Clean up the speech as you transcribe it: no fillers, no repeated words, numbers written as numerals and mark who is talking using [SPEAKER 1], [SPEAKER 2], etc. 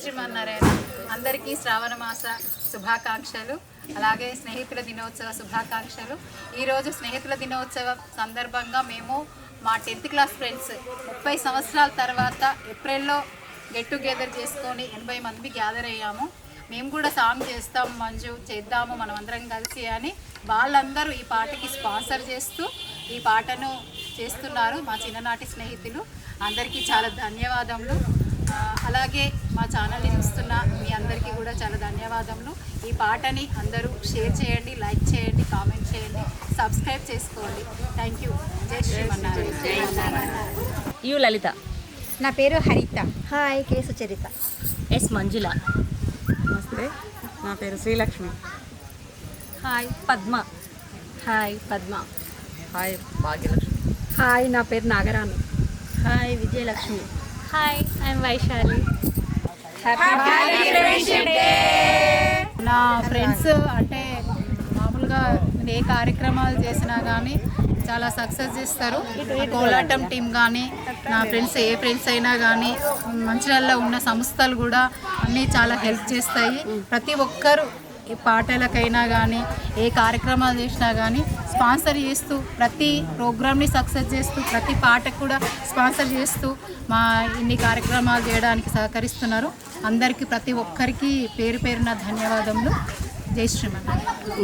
[SPEAKER 1] శ్రీమన్నారాయణ. అందరికీ శ్రావణ మాస శుభాకాంక్షలు, అలాగే స్నేహితుల దినోత్సవ శుభాకాంక్షలు. ఈరోజు స్నేహితుల దినోత్సవ సందర్భంగా మేము మా 10th క్లాస్ ఫ్రెండ్స్ 30 సంవత్సరాల తర్వాత ఏప్రిల్లో గెట్ టుగెదర్ చేసుకొని 80 మంది గ్యాదర్ అయ్యాము. మేము కూడా సాంగ్ చేస్తాం, మంజు చేద్దాము మనం అందరం కలిసి అని వాళ్ళందరూ ఈ పాటకి స్పాన్సర్ చేస్తూ ఈ పాటను చేస్తున్నారు. మా చిన్ననాటి స్నేహితులు అందరికీ చాలా ధన్యవాదములు. అలాగే మా ఛానల్ని చూస్తున్న మీ అందరికీ కూడా చాలా ధన్యవాదములు. ఈ పాటని అందరూ షేర్ చేయండి, లైక్ చేయండి, కామెంట్ చేయండి, సబ్స్క్రైబ్ చేసుకోండి. Thank you. జై శ్రీమన్నారాయణ.
[SPEAKER 2] యు లలిత.
[SPEAKER 3] నా పేరు హరిత. హాయ్, కే సుచరిత.
[SPEAKER 2] ఎస్ మంజుల.
[SPEAKER 4] నమస్తే, నా పేరు Srilakshmi.
[SPEAKER 2] Hi Padma.
[SPEAKER 3] Hi Padma.
[SPEAKER 4] Hi Bhagyalakshmi.
[SPEAKER 3] Hi, నా పేరు Nagarani.
[SPEAKER 2] Hi Vijayalakshmi.
[SPEAKER 3] Hi, I'm Vaishali.
[SPEAKER 1] నా ఫ్రెండ్స్ అంటే మామూలుగా ఏ కార్యక్రమాలు చేసినా కానీ చాలా సక్సెస్ చేస్తారు. కోలాటం టీం కానీ నా ఫ్రెండ్స్ ఏ ఫ్రెండ్స్ అయినా కానీ మంచిర్యాలలో ఉన్న సంస్థలు కూడా అన్నీ చాలా హెల్ప్ చేస్తాయి. ప్రతి ఒక్కరు ఈ పాటలకైనా కానీ ఏ కార్యక్రమాలు చేసినా కానీ స్పాన్సర్ చేస్తూ ప్రతి ప్రోగ్రామ్ని సక్సెస్ చేస్తూ ప్రతి పాటకు కూడా స్పాన్సర్ చేస్తూ మా ఇన్ని కార్యక్రమాలు చేయడానికి సహకరిస్తున్నారు. అందరికీ ప్రతి ఒక్కరికి పేరు పేరున ధన్యవాదములు. జై శ్రీమన్నారాయణ.